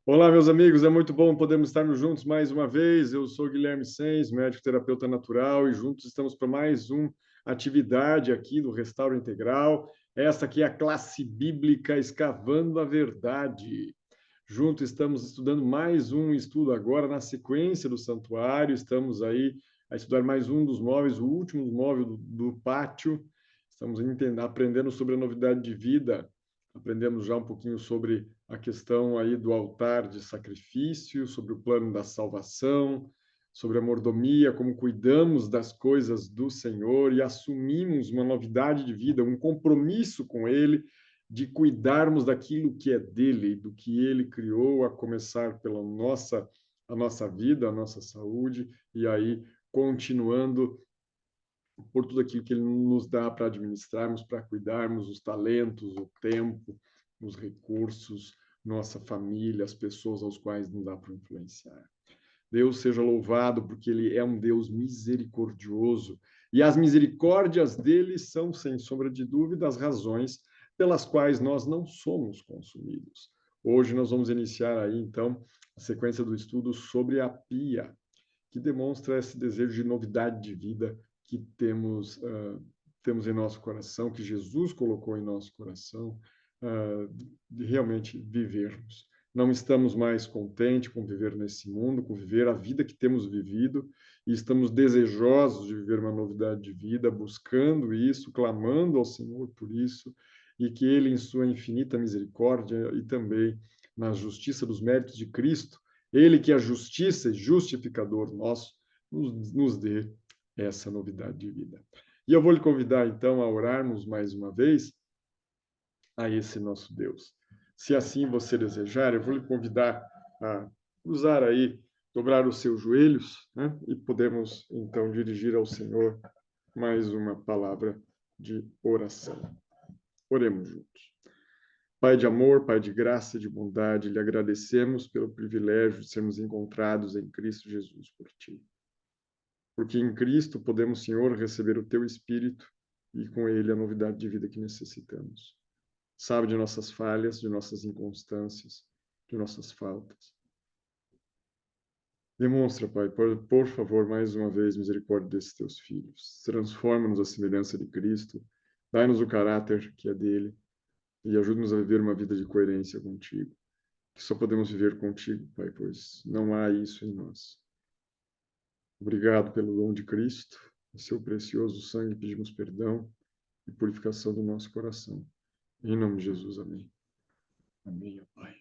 Olá, meus amigos, é muito bom podermos estarmos juntos mais uma vez. Eu sou Guilherme Sens, médico terapeuta natural, e juntos estamos para mais uma atividade aqui do Restauro Integral. Esta aqui é a classe bíblica Escavando a Verdade. Juntos estamos estudando mais um estudo agora na sequência do santuário. Estamos aí a estudar mais um dos móveis, o último móvel do pátio. Estamos aprendendo sobre a novidade de vida. Aprendemos já um pouquinho sobre a questão aí do altar de sacrifício, sobre o plano da salvação, sobre a mordomia, como cuidamos das coisas do Senhor e assumimos uma novidade de vida, um compromisso com Ele, de cuidarmos daquilo que é dele, do que ele criou, a começar pela a nossa vida, a nossa saúde, e aí continuando por tudo aquilo que ele nos dá para administrarmos, para cuidarmos, os talentos, o tempo, os recursos, nossa família, as pessoas aos quais não dá para influenciar. Deus seja louvado, porque ele é um Deus misericordioso, e as misericórdias dele são, sem sombra de dúvida, as razões pelas quais nós não somos consumidos. Hoje nós vamos iniciar aí, então, a sequência do estudo sobre a pia, que demonstra esse desejo de novidade de vida que temos em nosso coração, que Jesus colocou em nosso coração, de realmente vivermos. Não estamos mais contentes com viver nesse mundo, com viver a vida que temos vivido, e estamos desejosos de viver uma novidade de vida, buscando isso, clamando ao Senhor por isso, e que Ele, em sua infinita misericórdia e também na justiça dos méritos de Cristo, Ele que é a justiça e justificador nosso, nos dê essa novidade de vida. E eu vou lhe convidar, então, a orarmos mais uma vez a esse nosso Deus. Se assim você desejar, eu vou lhe convidar a cruzar aí, dobrar os seus joelhos, né? E podemos, então, dirigir ao Senhor mais uma palavra de oração. Oremos juntos. Pai de amor, Pai de graça e de bondade, lhe agradecemos pelo privilégio de sermos encontrados em Cristo Jesus por Ti. Porque em Cristo podemos, Senhor, receber o Teu Espírito e com ele a novidade de vida que necessitamos. Sabe de nossas falhas, de nossas inconstâncias, de nossas faltas. Demonstra, Pai, por favor, mais uma vez, misericórdia desses Teus filhos. Transforma-nos à semelhança de Cristo, dai-nos o caráter que é dele e ajude-nos a viver uma vida de coerência contigo. Que só podemos viver contigo, Pai, pois não há isso em nós. Obrigado pelo dom de Cristo, em seu precioso sangue pedimos perdão e purificação do nosso coração. Em nome de Jesus, amém. Amém, ó Pai.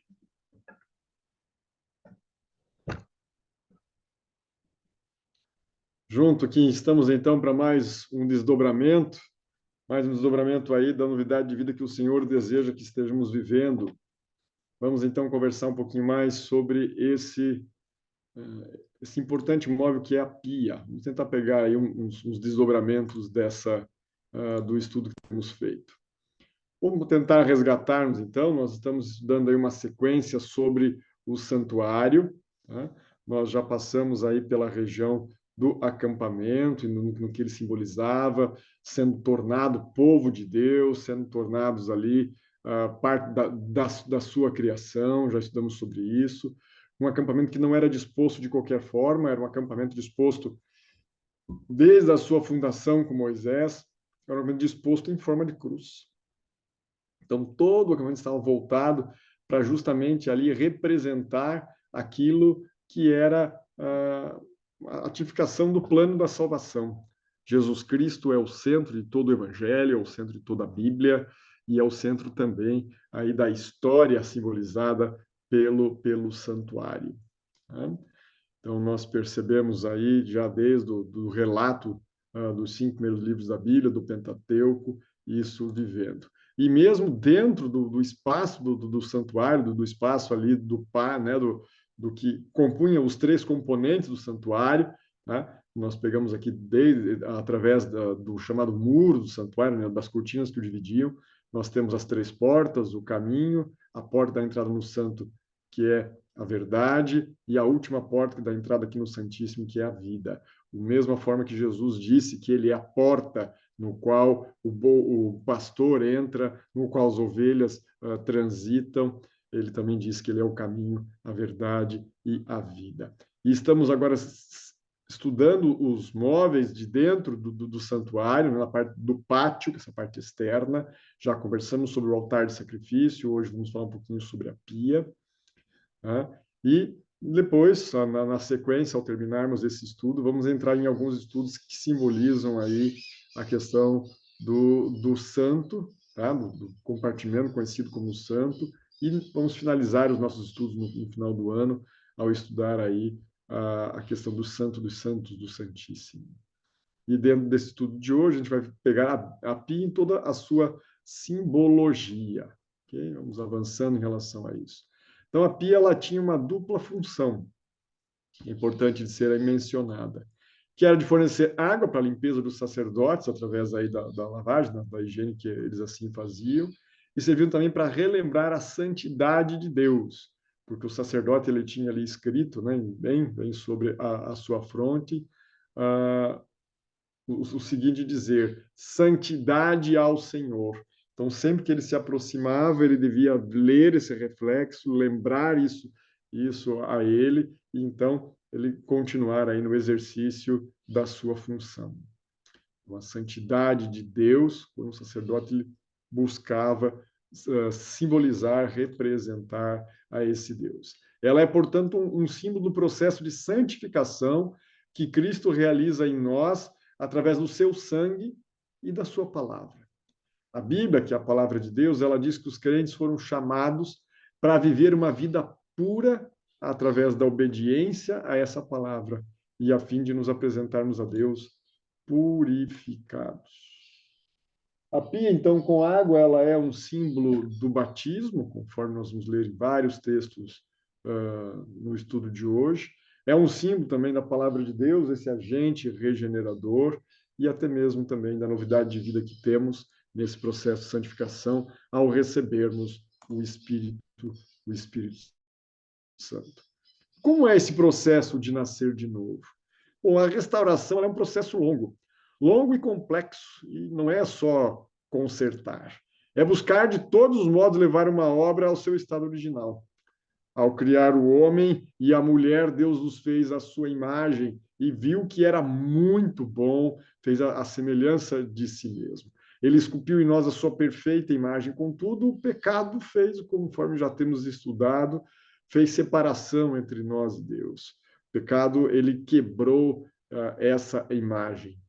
Junto aqui estamos então para mais um desdobramento aí da novidade de vida que o Senhor deseja que estejamos vivendo. Vamos então conversar um pouquinho mais sobre esse importante móvel que é a pia. Vamos tentar pegar aí uns desdobramentos do estudo que temos feito. Vamos tentar resgatarmos, então, nós estamos estudando aí uma sequência sobre o santuário, né? Nós já passamos aí pela região do acampamento, no que ele simbolizava, sendo tornado povo de Deus, sendo tornados ali parte da sua criação, já estudamos sobre isso. Um acampamento que não era disposto de qualquer forma, era um acampamento disposto desde a sua fundação com Moisés, era um acampamento disposto em forma de cruz. Então, todo o acampamento estava voltado para justamente ali representar aquilo que era a tipificação do plano da salvação. Jesus Cristo é o centro de todo o Evangelho, é o centro de toda a Bíblia e é o centro também aí da história simbolizada pelo santuário. Né? Então, nós percebemos aí, já desde o relato dos 5 primeiros livros da Bíblia, do Pentateuco, isso vivendo. E mesmo dentro do espaço do santuário, do espaço ali do pá, né, do que compunha os 3 componentes do santuário, né, nós pegamos aqui através do chamado muro do santuário, né, das cortinas que o dividiam, nós temos as 3 portas, o caminho, a porta da entrada no santo, que é a verdade, e a última porta da entrada aqui no Santíssimo, que é a vida. Da mesma forma que Jesus disse que ele é a porta no qual o pastor entra, no qual as ovelhas transitam, ele também diz que ele é o caminho, a verdade e a vida. E estamos agora estudando os móveis de dentro do santuário, na parte do pátio, que é essa parte externa. Já conversamos sobre o altar de sacrifício, hoje vamos falar um pouquinho sobre a pia. Né? E depois, na sequência, ao terminarmos esse estudo, vamos entrar em alguns estudos que simbolizam aí a questão do santo, tá? do compartimento conhecido como santo, e vamos finalizar os nossos estudos no final do ano, ao estudar aí a questão do santo dos santos, do santíssimo. E dentro desse estudo de hoje, a gente vai pegar a pia em toda a sua simbologia. Okay? Vamos avançando em relação a isso. Então, a pia ela tinha uma dupla função, importante de ser mencionada, que era de fornecer água para a limpeza dos sacerdotes, através aí da lavagem, da higiene que eles assim faziam, e serviam também para relembrar a santidade de Deus, porque o sacerdote ele tinha ali escrito, né, bem sobre a sua fronte, o seguinte dizer: santidade ao Senhor. Então, sempre que ele se aproximava, ele devia ler esse reflexo, lembrar isso a ele, e então ele continuar aí no exercício da sua função. A santidade de Deus, quando o sacerdote ele buscava simbolizar, representar a esse Deus. Ela é, portanto, um símbolo do processo de santificação que Cristo realiza em nós através do seu sangue e da sua palavra. A Bíblia, que é a palavra de Deus, ela diz que os crentes foram chamados para viver uma vida pura através da obediência a essa palavra e a fim de nos apresentarmos a Deus purificados. A pia, então, com água, ela é um símbolo do batismo, conforme nós vamos ler em vários textos no estudo de hoje. É um símbolo também da palavra de Deus, esse agente regenerador, e até mesmo também da novidade de vida que temos nesse processo de santificação ao recebermos o Espírito Santo. Como é esse processo de nascer de novo? Bom, a restauração é um processo longo e complexo, e não é só consertar. É buscar de todos os modos levar uma obra ao seu estado original. Ao criar o homem e a mulher, Deus os fez à sua imagem e viu que era muito bom, fez a semelhança de si mesmo. Ele esculpiu em nós a sua perfeita imagem, contudo, o pecado fez, conforme já temos estudado, fez separação entre nós e Deus. O pecado, ele quebrou essa imagem.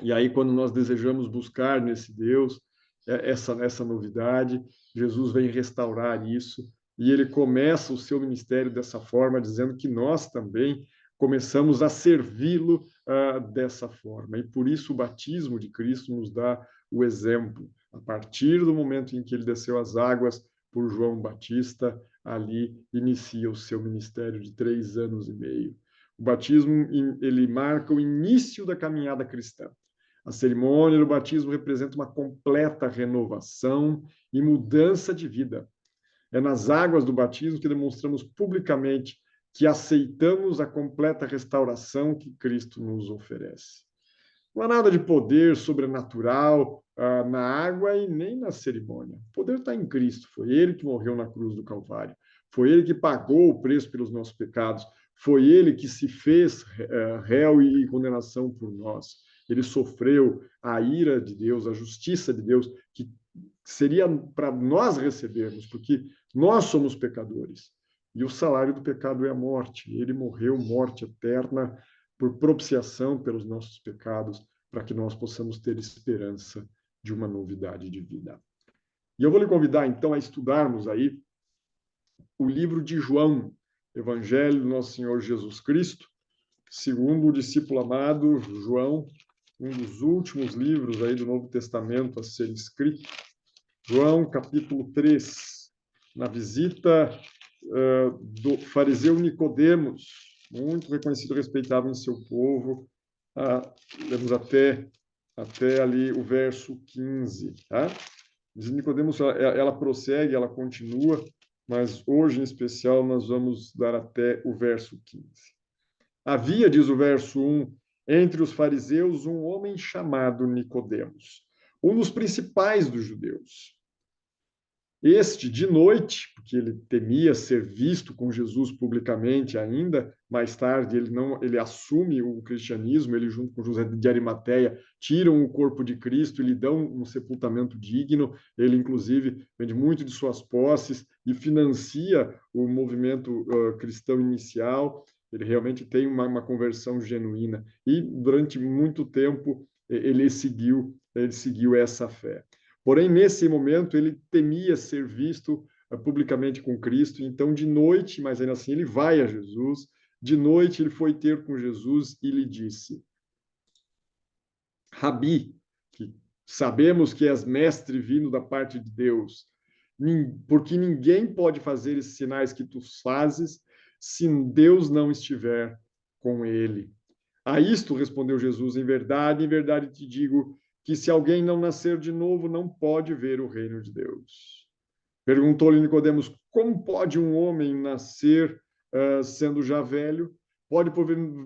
E aí, quando nós desejamos buscar nesse Deus essa novidade, Jesus vem restaurar isso, e ele começa o seu ministério dessa forma, dizendo que nós também começamos a servi-lo dessa forma. E por isso o batismo de Cristo nos dá o exemplo. A partir do momento em que ele desceu as águas por João Batista, ali inicia o seu ministério de 3 anos e meio. O batismo, ele marca o início da caminhada cristã. A cerimônia do batismo representa uma completa renovação e mudança de vida. É nas águas do batismo que demonstramos publicamente que aceitamos a completa restauração que Cristo nos oferece. Não há nada de poder sobrenatural na água e nem na cerimônia. O poder está em Cristo. Foi ele que morreu na cruz do Calvário. Foi ele que pagou o preço pelos nossos pecados. Foi ele que se fez réu e condenação por nós. Ele sofreu a ira de Deus, a justiça de Deus, que seria para nós recebermos, porque nós somos pecadores. E o salário do pecado é a morte. Ele morreu morte eterna por propiciação pelos nossos pecados, para que nós possamos ter esperança de uma novidade de vida. E eu vou lhe convidar, então, a estudarmos aí o livro de João, Evangelho do Nosso Senhor Jesus Cristo, segundo o discípulo amado João, um dos últimos livros aí do Novo Testamento a ser escrito. João, capítulo 3, na visita do fariseu Nicodemos, muito reconhecido e respeitado em seu povo. Lemos até ali o verso 15. Tá? Nicodemos, ela prossegue, ela continua, mas hoje, em especial, nós vamos dar até o verso 15. Havia, diz o verso 1, entre os fariseus um homem chamado Nicodemos, um dos principais dos judeus. Este, de noite, porque ele temia ser visto com Jesus publicamente ainda, mais tarde ele assume o cristianismo, ele junto com José de Arimateia tiram o corpo de Cristo e lhe dão um sepultamento digno, ele inclusive vende muito de suas posses e financia o movimento cristão inicial, ele realmente tem uma conversão genuína e durante muito tempo ele seguiu essa fé. Porém, nesse momento, ele temia ser visto publicamente com Cristo, então, de noite, mas ainda assim, ele vai a Jesus. De noite, ele foi ter com Jesus e lhe disse: Rabi, que sabemos que és mestre vindo da parte de Deus, porque ninguém pode fazer esses sinais que tu fazes se Deus não estiver com ele. A isto respondeu Jesus: em verdade te digo que se alguém não nascer de novo, não pode ver o reino de Deus. Perguntou-lhe Nicodemos: como pode um homem nascer sendo já velho? Pode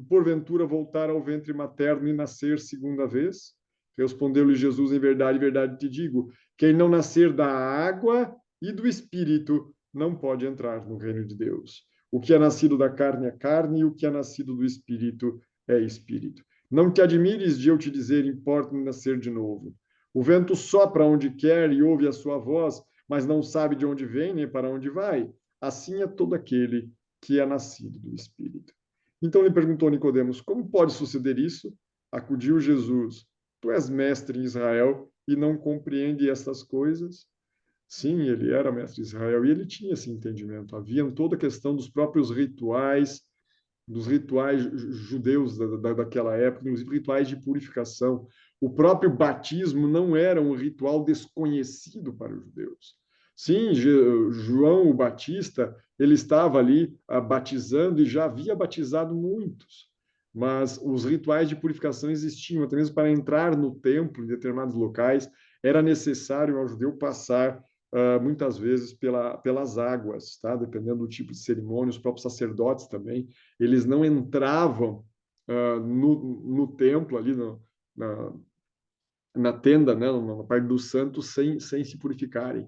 porventura voltar ao ventre materno e nascer segunda vez? Respondeu-lhe Jesus: em verdade te digo, quem não nascer da água e do espírito não pode entrar no reino de Deus. O que é nascido da carne é carne, e o que é nascido do espírito é espírito. Não te admires de eu te dizer: importa-me nascer de novo. O vento sopra onde quer e ouve a sua voz, mas não sabe de onde vem nem para onde vai. Assim é todo aquele que é nascido do Espírito. Então lhe perguntou Nicodemos: como pode suceder isso? Acudiu Jesus: tu és mestre em Israel e não compreende estas coisas? Sim, ele era mestre de Israel e ele tinha esse entendimento. Havia toda a questão dos rituais judeus daquela época, inclusive rituais de purificação. O próprio batismo não era um ritual desconhecido para os judeus. Sim, João o Batista, ele estava ali batizando e já havia batizado muitos, mas os rituais de purificação existiam, até mesmo para entrar no templo em determinados locais, era necessário ao judeu passar muitas vezes pelas águas, tá? Dependendo do tipo de cerimônia, os próprios sacerdotes também, eles não entravam no templo, ali na tenda, né, na parte do santo, sem se purificarem.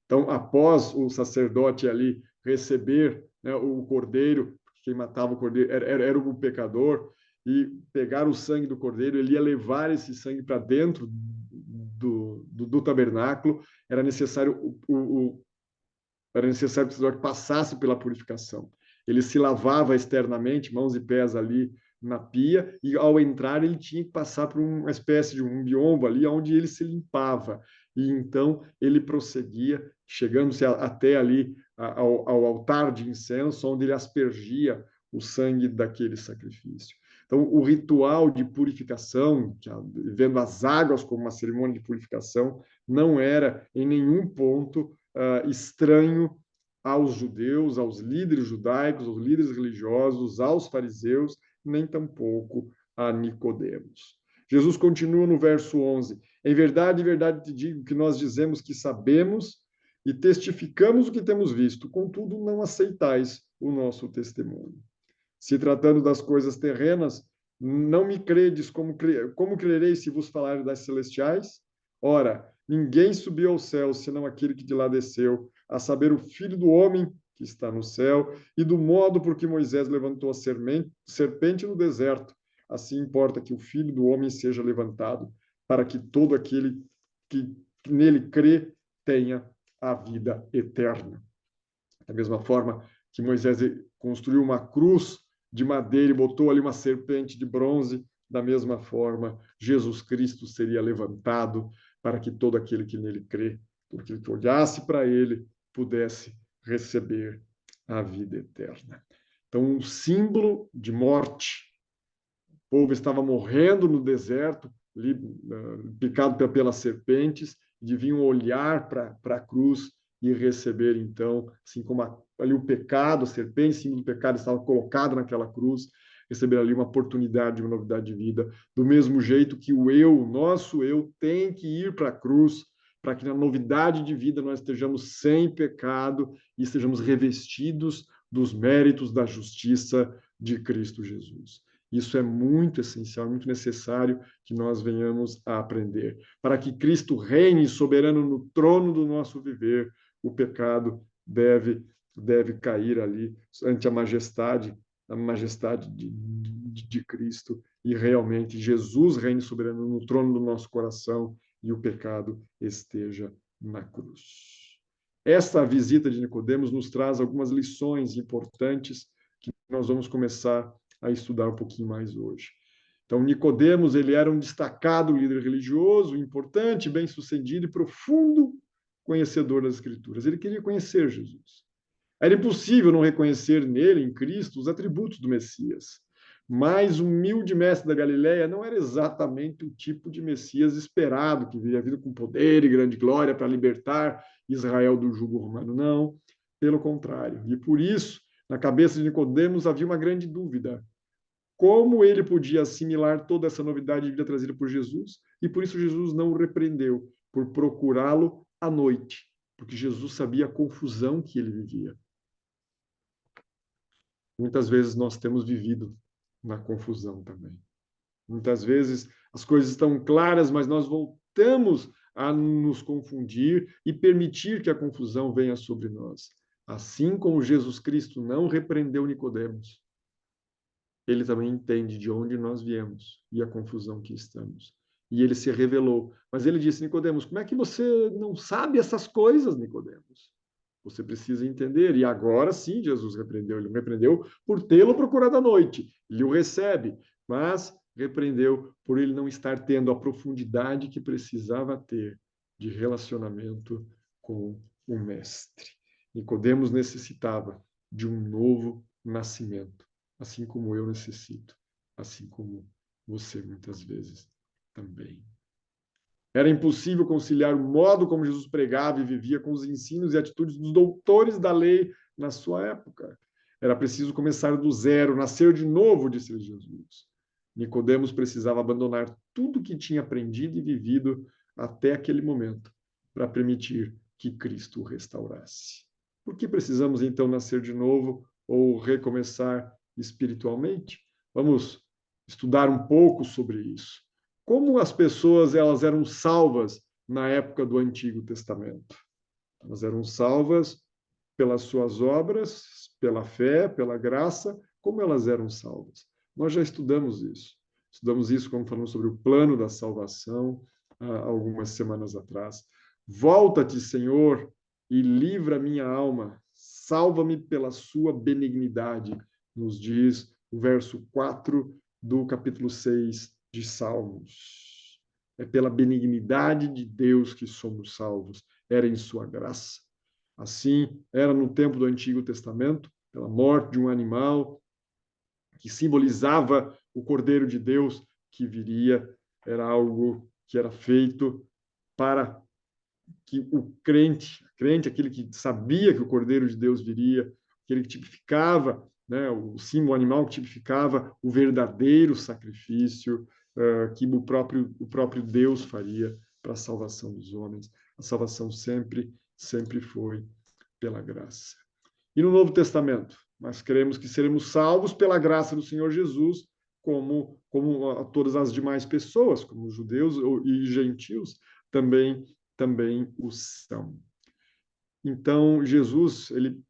Então, após o sacerdote ali receber, né, o cordeiro, quem matava o cordeiro era o pecador, e pegar o sangue do cordeiro, ele ia levar esse sangue para dentro do tabernáculo, era necessário que o sacerdote passasse pela purificação. Ele se lavava externamente, mãos e pés ali na pia, e ao entrar ele tinha que passar por uma espécie de um biombo ali, onde ele se limpava. E então ele prosseguia, chegando-se até ali ao altar de incenso, onde ele aspergia o sangue daquele sacrifício. Então, o ritual de purificação, vendo as águas como uma cerimônia de purificação, não era em nenhum ponto estranho aos judeus, aos líderes judaicos, aos líderes religiosos, aos fariseus, nem tampouco a Nicodemos. Jesus continua no verso 11: em verdade te digo que nós dizemos que sabemos e testificamos o que temos visto, contudo não aceitais o nosso testemunho. Se tratando das coisas terrenas, não me credes, como crereis se vos falar das celestiais? Ora, ninguém subiu ao céu, senão aquele que de lá desceu, a saber, o Filho do Homem que está no céu, e do modo por que Moisés levantou a serpente no deserto, assim importa que o Filho do Homem seja levantado, para que todo aquele que nele crê tenha a vida eterna. Da mesma forma que Moisés construiu uma cruz de madeira e botou ali uma serpente de bronze, da mesma forma, Jesus Cristo seria levantado para que todo aquele que nele crê, porque ele que olhasse para ele, pudesse receber a vida eterna. Então, um símbolo de morte. O povo estava morrendo no deserto, ali, picado pelas serpentes, deviam olhar para a cruz e receber, então, assim como ali o pecado, a serpente, símbolo do pecado, estava colocado naquela cruz, receber ali uma oportunidade, uma novidade de vida, do mesmo jeito que o nosso eu, tem que ir para a cruz, para que na novidade de vida nós estejamos sem pecado e estejamos revestidos dos méritos da justiça de Cristo Jesus. Isso é muito essencial, muito necessário que nós venhamos a aprender, para que Cristo reine soberano no trono do nosso viver, o pecado deve cair ali ante a majestade de Cristo, e realmente Jesus reine soberano no trono do nosso coração e o pecado esteja na cruz. Esta visita de Nicodemos nos traz algumas lições importantes que nós vamos começar a estudar um pouquinho mais hoje. Então, Nicodemos, ele era um destacado líder religioso, importante, bem-sucedido e profundo conhecedor das Escrituras. Ele queria conhecer Jesus. Era impossível não reconhecer nele, em Cristo, os atributos do Messias. Mas o humilde mestre da Galileia não era exatamente o tipo de Messias esperado, que viria vindo com poder e grande glória para libertar Israel do jugo romano. Não, pelo contrário. E por isso, na cabeça de Nicodemos havia uma grande dúvida. Como ele podia assimilar toda essa novidade de vida trazida por Jesus? E por isso Jesus não o repreendeu, por procurá-lo à noite, porque Jesus sabia a confusão que ele vivia. Muitas vezes nós temos vivido na confusão também. Muitas vezes as coisas estão claras, mas nós voltamos a nos confundir e permitir que a confusão venha sobre nós. Assim como Jesus Cristo não repreendeu Nicodemos, ele também entende de onde nós viemos e a confusão que estamos. E ele se revelou. Mas ele disse, Nicodemos, como é que você não sabe essas coisas, Nicodemos? Você precisa entender. E agora sim, Jesus repreendeu. Ele o repreendeu por tê-lo procurado à noite. Ele o recebe, mas repreendeu por ele não estar tendo a profundidade que precisava ter de relacionamento com o Mestre. Nicodemos necessitava de um novo nascimento, assim como eu necessito, assim como você muitas vezes também. Era impossível conciliar o modo como Jesus pregava e vivia com os ensinos e atitudes dos doutores da lei na sua época. Era preciso começar do zero, nascer de novo, disse Jesus. Nicodemos precisava abandonar tudo que tinha aprendido e vivido até aquele momento para permitir que Cristo o restaurasse. Por que precisamos então nascer de novo ou recomeçar espiritualmente? Vamos estudar um pouco sobre isso. Como as pessoas elas eram salvas na época do Antigo Testamento? Elas eram salvas pelas suas obras, pela fé, pela graça. Como elas eram salvas? Nós já estudamos isso. Estudamos isso quando falamos sobre o plano da salvação, algumas semanas atrás. Volta-te, Senhor, e livra minha alma. Salva-me pela sua benignidade, nos diz o verso 4 do capítulo 6 de Salmos. É pela benignidade de Deus que somos salvos. Era em sua graça. Assim, era no tempo do Antigo Testamento, pela morte de um animal que simbolizava o Cordeiro de Deus que viria. Era algo que era feito para que o crente, aquele que sabia que o Cordeiro de Deus viria, aquele que tipificava, né, o símbolo animal que tipificava o verdadeiro sacrifício que o próprio Deus faria para a salvação dos homens. A salvação sempre foi pela graça. E no Novo Testamento, nós cremos que seremos salvos pela graça do Senhor Jesus, como todas as demais pessoas, como os judeus e gentios também o são. Então, Jesus, ele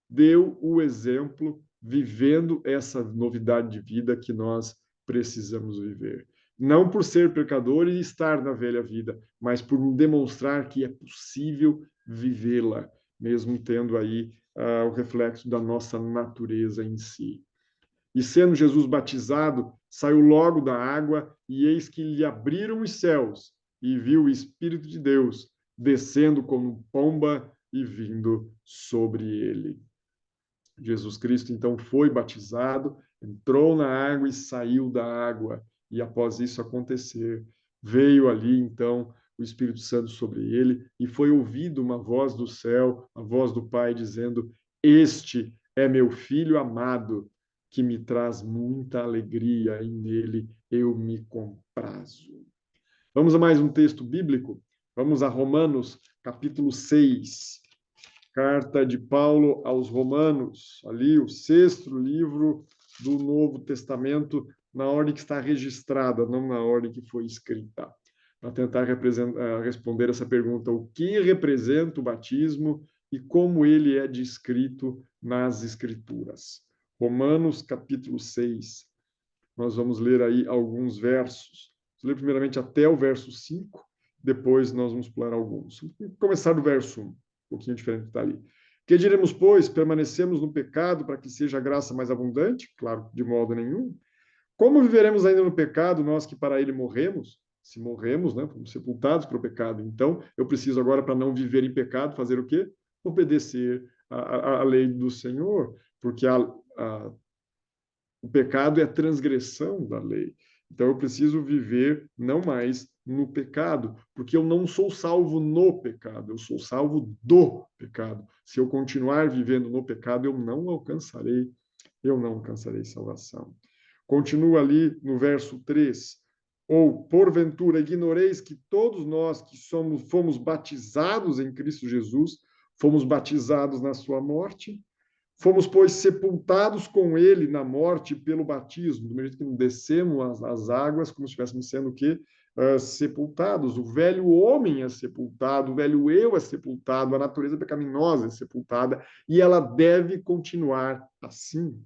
deu o exemplo vivendo essa novidade de vida que nós precisamos viver. Não por ser pecador e estar na velha vida, mas por demonstrar que é possível vivê-la, mesmo tendo aí o reflexo da nossa natureza em si. E sendo Jesus batizado, saiu logo da água, e eis que lhe abriram os céus, e viu o Espírito de Deus descendo como pomba e vindo sobre ele. Jesus Cristo, então, foi batizado, entrou na água e saiu da água. E após isso acontecer, veio ali, então, o Espírito Santo sobre ele, e foi ouvido uma voz do céu, a voz do Pai, dizendo: Este é meu Filho amado, que me traz muita alegria, e nele eu me comprazo. Vamos a mais um texto bíblico? Vamos a Romanos, capítulo 6. Carta de Paulo aos Romanos, ali o 6º livro do Novo Testamento, na ordem que está registrada, não na ordem que foi escrita. Para tentar responder essa pergunta, o que representa o batismo e como ele é descrito nas Escrituras. Romanos, capítulo 6. Nós vamos ler aí alguns versos. Vamos ler primeiramente até o verso 5, depois nós vamos pular alguns. Vamos começar do verso 1, um pouquinho diferente que está ali. Que diremos, pois, permanecemos no pecado para que seja a graça mais abundante? Claro, de modo nenhum. Como viveremos ainda no pecado, nós que para ele morremos? Se morremos, né, fomos sepultados para o pecado. Então, eu preciso agora, para não viver em pecado, fazer o quê? Obedecer a lei do Senhor, porque o pecado é a transgressão da lei. Então, eu preciso viver não mais no pecado, porque eu não sou salvo no pecado, eu sou salvo do pecado. Se eu continuar vivendo no pecado, eu não alcançarei salvação. Continua ali no verso 3. Ou, porventura, ignoreis que todos nós que fomos batizados em Cristo Jesus, fomos batizados na sua morte? Fomos, pois, sepultados com ele na morte pelo batismo, do mesmo que descemos as águas, como se estivéssemos sendo o quê? Sepultados. O velho homem é sepultado, o velho eu é sepultado, a natureza pecaminosa é sepultada, e ela deve continuar assim.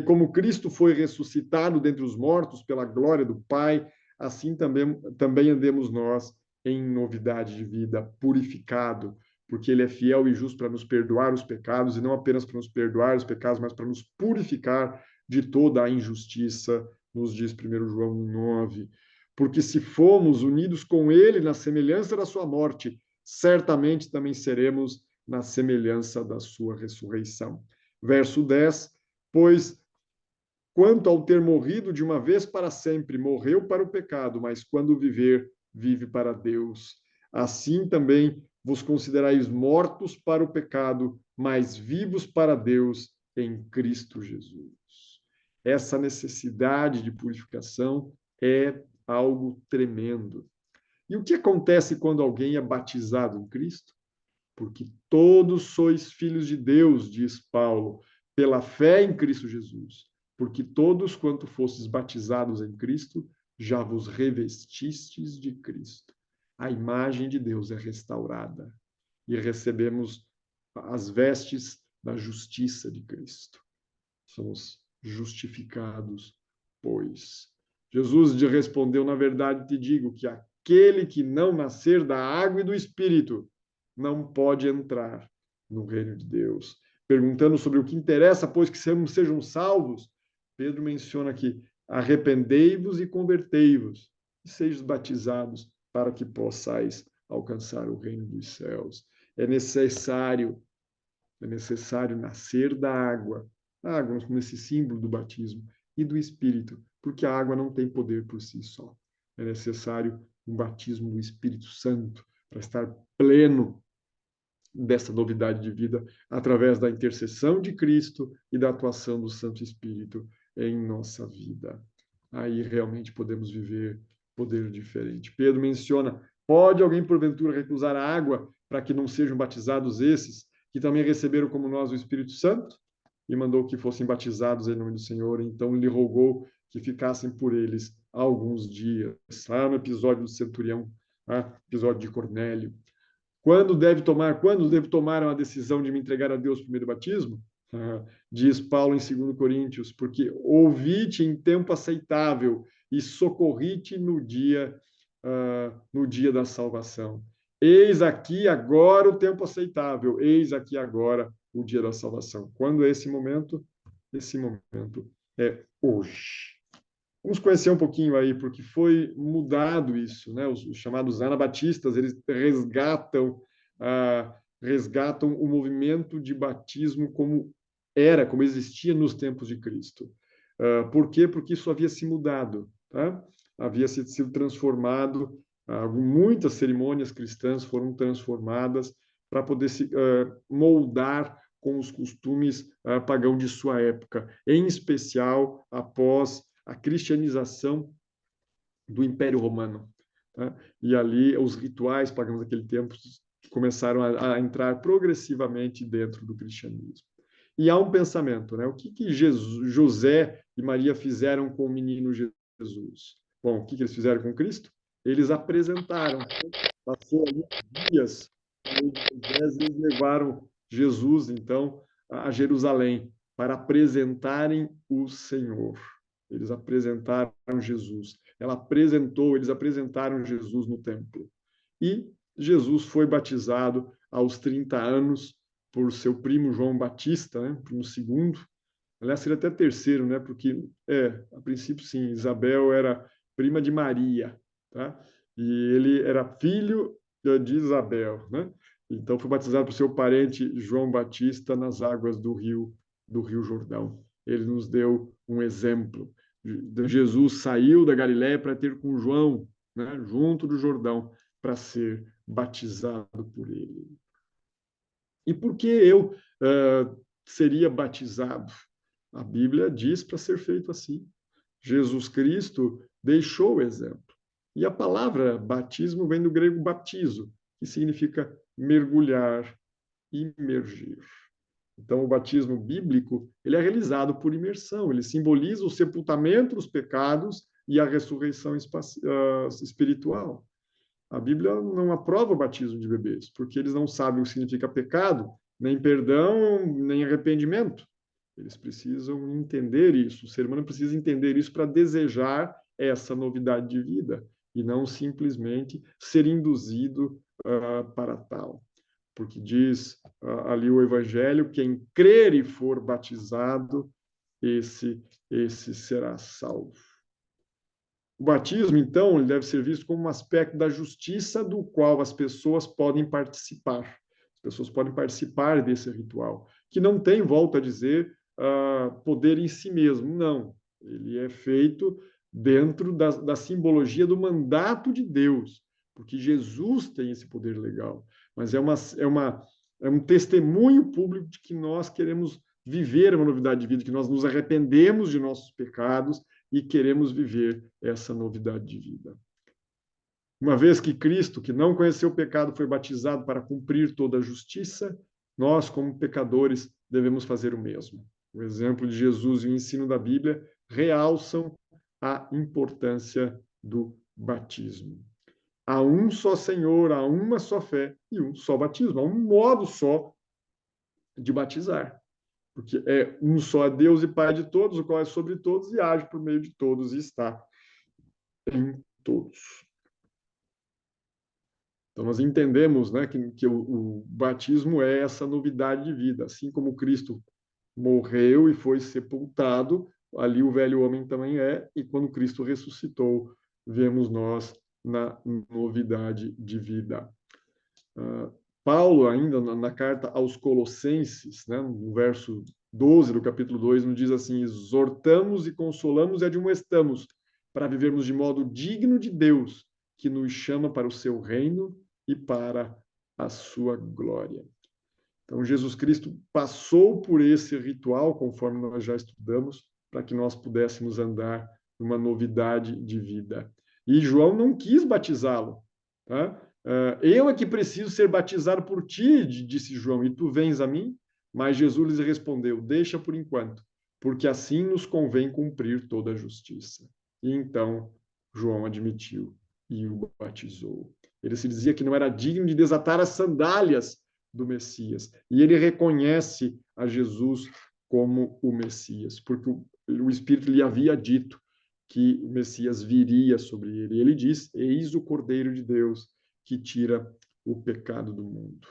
Como Cristo foi ressuscitado dentre os mortos pela glória do Pai, assim também andemos nós em novidade de vida, purificado, porque Ele é fiel e justo para nos perdoar os pecados, e não apenas para nos perdoar os pecados, mas para nos purificar de toda a injustiça, nos diz 1 João 9. Porque se fomos unidos com Ele na semelhança da sua morte, certamente também seremos na semelhança da sua ressurreição. Verso 10. Pois, quanto ao ter morrido de uma vez para sempre, morreu para o pecado, mas quando viver, vive para Deus. Assim também vos considerais mortos para o pecado, mas vivos para Deus em Cristo Jesus. Essa necessidade de purificação é algo tremendo. E o que acontece quando alguém é batizado em Cristo? Porque todos sois filhos de Deus, diz Paulo, pela fé em Cristo Jesus. Porque todos quanto fostes batizados em Cristo, já vos revestistes de Cristo. A imagem de Deus é restaurada e recebemos as vestes da justiça de Cristo. Somos justificados, pois. Jesus respondeu, na verdade te digo que aquele que não nascer da água e do Espírito não pode entrar no reino de Deus. Perguntando sobre o que interessa, pois que sejam salvos, Pedro menciona aqui: arrependei-vos e convertei-vos, e sejam batizados para que possais alcançar o reino dos céus. É necessário nascer da água, nesse símbolo do batismo, e do Espírito, porque a água não tem poder por si só. É necessário um batismo do Espírito Santo para estar pleno dessa novidade de vida através da intercessão de Cristo e da atuação do Santo Espírito em nossa vida. Aí realmente podemos viver poder diferente. Pedro menciona: pode alguém porventura recusar a água para que não sejam batizados esses que também receberam como nós o Espírito Santo? E mandou que fossem batizados em nome do Senhor. Então lhe rogou que ficassem por eles alguns dias. Lá no episódio do centurião, episódio de Cornélio. Quando devo tomar uma decisão de me entregar a Deus por meio do batismo? Diz Paulo em 2 Coríntios, porque ouvi-te em tempo aceitável e socorri-te no dia da salvação. Eis aqui agora o tempo aceitável, eis aqui agora o dia da salvação. Quando é esse momento? Esse momento é hoje. Vamos conhecer um pouquinho aí, porque foi mudado isso, né? Os chamados anabatistas, eles resgatam o movimento de batismo como existia nos tempos de Cristo. Por quê? Porque isso havia se mudado, tá? Havia sido transformado, muitas cerimônias cristãs foram transformadas para poder se moldar com os costumes pagãos de sua época, em especial após a cristianização do Império Romano. Tá? E ali os rituais pagãos daquele tempo começaram a entrar progressivamente dentro do cristianismo. E há um pensamento, né? O que José e Maria fizeram com o menino Jesus? Bom, o que eles fizeram com Cristo? Eles apresentaram. Passou ali dias eles levaram Jesus, então, a Jerusalém para apresentarem o Senhor. Eles apresentaram Jesus. Eles apresentaram Jesus no templo. E Jesus foi batizado aos 30 anos por seu primo João Batista, né? Primo segundo. Aliás, seria até terceiro, né? Porque, a princípio, sim, Isabel era prima de Maria, tá? E ele era filho de Isabel, né? Então, foi batizado por seu parente João Batista nas águas do Rio Jordão. Ele nos deu um exemplo. Jesus saiu da Galiléia para ter com João, né? Junto do Jordão, para ser batizado por ele. E por que eu seria batizado? A Bíblia diz para ser feito assim. Jesus Cristo deixou o exemplo. E a palavra batismo vem do grego baptizo, que significa mergulhar, imergir. Então, o batismo bíblico, ele é realizado por imersão, ele simboliza o sepultamento dos pecados e a ressurreição espiritual. A Bíblia não aprova o batismo de bebês, porque eles não sabem o que significa pecado, nem perdão, nem arrependimento. Eles precisam entender isso. O ser humano precisa entender isso para desejar essa novidade de vida e não simplesmente ser induzido para tal. Porque diz ali o Evangelho: quem crer e for batizado, esse será salvo. O batismo, então, ele deve ser visto como um aspecto da justiça do qual as pessoas podem participar. As pessoas podem participar desse ritual, que não tem, volto a dizer, poder em si mesmo. Não. Ele é feito dentro da simbologia do mandato de Deus, porque Jesus tem esse poder legal. Mas é um testemunho público de que nós queremos viver uma novidade de vida, que nós nos arrependemos de nossos pecados e queremos viver essa novidade de vida. Uma vez que Cristo, que não conheceu o pecado, foi batizado para cumprir toda a justiça, nós, como pecadores, devemos fazer o mesmo. O exemplo de Jesus e o ensino da Bíblia realçam a importância do batismo. Há um só Senhor, há uma só fé e um só batismo, há um modo só de batizar. Porque é um só Deus e Pai de todos, o qual é sobre todos e age por meio de todos e está em todos. Então, nós entendemos, né, que o batismo é essa novidade de vida. Assim como Cristo morreu e foi sepultado, ali o velho homem também é, e quando Cristo ressuscitou, vemos nós na novidade de vida. Paulo, ainda na carta aos Colossenses, né, no verso 12 do capítulo 2, nos diz assim: exortamos e consolamos e admoestamos para vivermos de modo digno de Deus, que nos chama para o seu reino e para a sua glória. Então, Jesus Cristo passou por esse ritual, conforme nós já estudamos, para que nós pudéssemos andar numa novidade de vida. E João não quis batizá-lo, tá? Eu é que preciso ser batizado por ti, disse João, e tu vens a mim? Mas Jesus lhes respondeu: deixa por enquanto, porque assim nos convém cumprir toda a justiça. E então João admitiu e o batizou. Ele se dizia que não era digno de desatar as sandálias do Messias. E ele reconhece a Jesus como o Messias, porque o Espírito lhe havia dito que o Messias viria sobre ele. E ele diz: eis o Cordeiro de Deus que tira o pecado do mundo.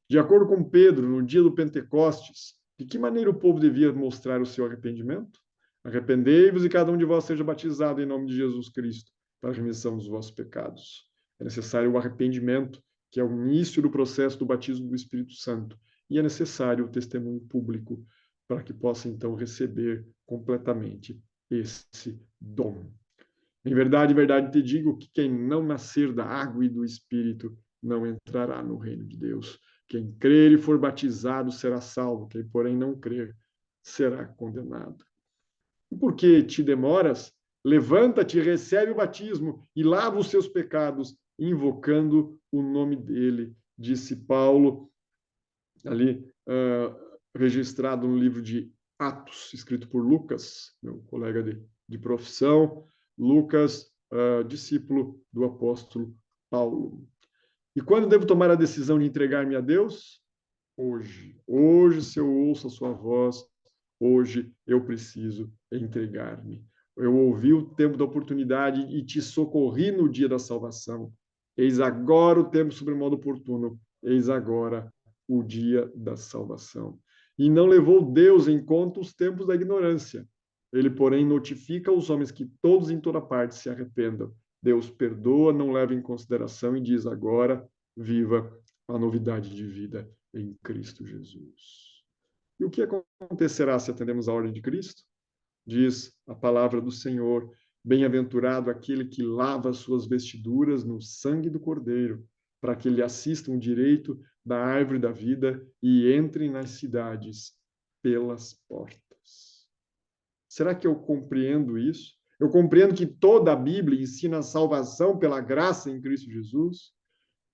De acordo com Pedro, no dia do Pentecostes, de que maneira o povo devia mostrar o seu arrependimento? Arrependei-vos e cada um de vós seja batizado em nome de Jesus Cristo para a remissão dos vossos pecados. É necessário o arrependimento, que é o início do processo do batismo do Espírito Santo, e é necessário o testemunho público para que possa então receber completamente esse dom. Em verdade te digo que quem não nascer da água e do Espírito não entrará no reino de Deus. Quem crer e for batizado será salvo, quem, porém, não crer será condenado. E por que te demoras? Levanta-te, recebe o batismo e lava os seus pecados, invocando o nome dele, disse Paulo, ali registrado no livro de Atos, escrito por Lucas, meu colega de profissão, Lucas, discípulo do apóstolo Paulo. E quando devo tomar a decisão de entregar-me a Deus? Hoje. Hoje, se eu ouço a sua voz, hoje eu preciso entregar-me. Eu ouvi o tempo da oportunidade e te socorri no dia da salvação. Eis agora o tempo sobremodo oportuno. Eis agora o dia da salvação. E não levou Deus em conta os tempos da ignorância. Ele, porém, notifica aos homens que todos em toda parte se arrependam. Deus perdoa, não leva em consideração e diz agora, viva a novidade de vida em Cristo Jesus. E o que acontecerá se atendemos à ordem de Cristo? Diz a palavra do Senhor: bem-aventurado aquele que lava as suas vestiduras no sangue do Cordeiro, para que lhe assistam o direito da árvore da vida e entrem nas cidades pelas portas. Será que eu compreendo isso? Eu compreendo que toda a Bíblia ensina a salvação pela graça em Cristo Jesus.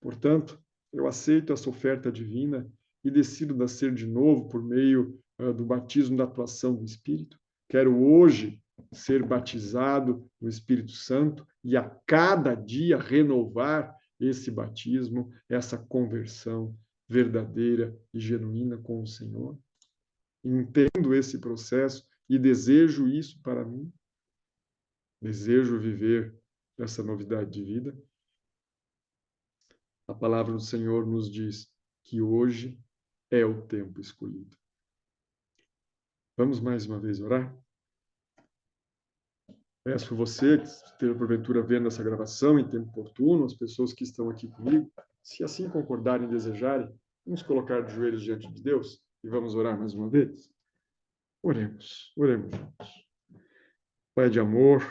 Portanto, eu aceito essa oferta divina e decido nascer de novo por meio do batismo da atuação do Espírito. Quero hoje ser batizado no Espírito Santo e a cada dia renovar esse batismo, essa conversão verdadeira e genuína com o Senhor. Entendo esse processo e desejo isso para mim. Desejo viver essa novidade de vida. A palavra do Senhor nos diz que hoje é o tempo escolhido. Vamos mais uma vez orar? Peço a você que esteja porventura vendo essa gravação em tempo oportuno, as pessoas que estão aqui comigo, se assim concordarem e desejarem, vamos colocar de joelhos diante de Deus e vamos orar mais uma vez? Oremos juntos. Pai de amor,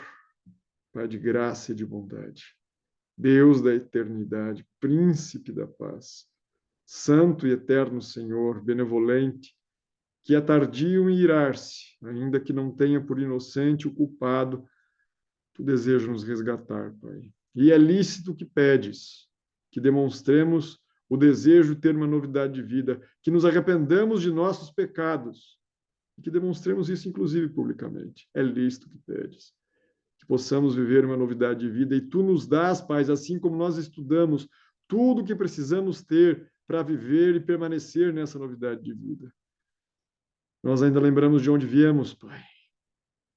Pai de graça e de bondade, Deus da eternidade, Príncipe da paz, Santo e eterno Senhor, benevolente, que é tardio em irar-se, ainda que não tenha por inocente o culpado, tu desejas nos resgatar, Pai. E é lícito que pedes, que demonstremos o desejo de ter uma novidade de vida, que nos arrependamos de nossos pecados, e que demonstremos isso, inclusive, publicamente. É lícito que pedes. Que possamos viver uma novidade de vida, e tu nos dás, Pai, assim como nós estudamos, tudo o que precisamos ter para viver e permanecer nessa novidade de vida. Nós ainda lembramos de onde viemos, Pai.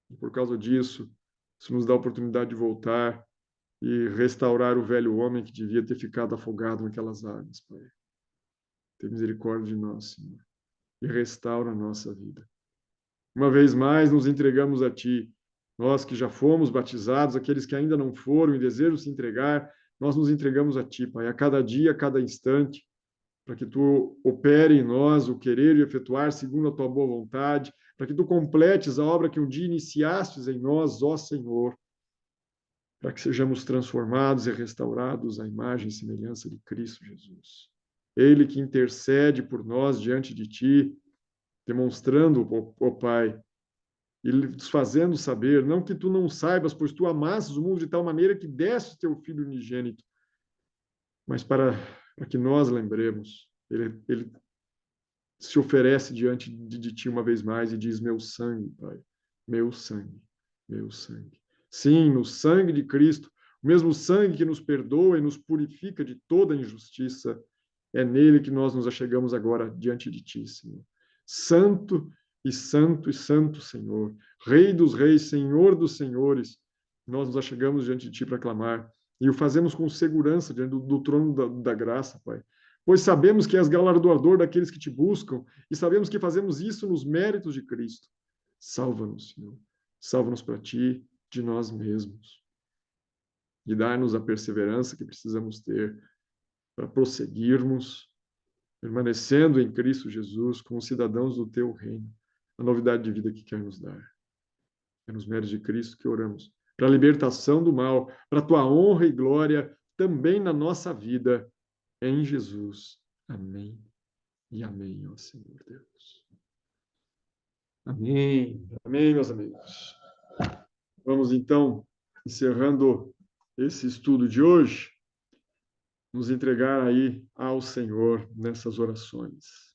E por causa disso, isso nos dá a oportunidade de voltar e restaurar o velho homem que devia ter ficado afogado naquelas águas, Pai. Tem misericórdia de nós, Senhor, e restaura a nossa vida. Uma vez mais, nos entregamos a Ti. Nós que já fomos batizados, aqueles que ainda não foram e desejam se entregar, nós nos entregamos a Ti, Pai, a cada dia, a cada instante, para que Tu opere em nós o querer e efetuar segundo a Tua boa vontade, para que Tu completes a obra que um dia iniciastes em nós, ó Senhor, para que sejamos transformados e restaurados à imagem e semelhança de Cristo Jesus. Ele que intercede por nós diante de Ti, demonstrando, ó Pai, e nos fazendo saber, não que Tu não saibas, pois Tu amasses o mundo de tal maneira que deste Teu Filho unigênito, mas para que nós lembremos, ele se oferece diante de Ti uma vez mais e diz, meu sangue, Pai, meu sangue, meu sangue. Sim, no sangue de Cristo, o mesmo sangue que nos perdoa e nos purifica de toda injustiça, é nele que nós nos achegamos agora diante de Ti, Senhor. Santo e santo e santo, Senhor, Rei dos reis, Senhor dos senhores, nós nos achegamos diante de Ti para clamar, e o fazemos com segurança diante do trono da graça, Pai. Pois sabemos que és galardoador daqueles que Te buscam, e sabemos que fazemos isso nos méritos de Cristo. Salva-nos, Senhor. Salva-nos para Ti, de nós mesmos. E dá-nos a perseverança que precisamos ter para prosseguirmos, permanecendo em Cristo Jesus como cidadãos do Teu reino, a novidade de vida que quer nos dar. É nos méritos de Cristo que oramos, para a libertação do mal, para a Tua honra e glória também na nossa vida, em Jesus. Amém e amém, ó Senhor Deus. Amém. Amém, meus amigos. Vamos, então, encerrando esse estudo de hoje, nos entregar aí ao Senhor nessas orações.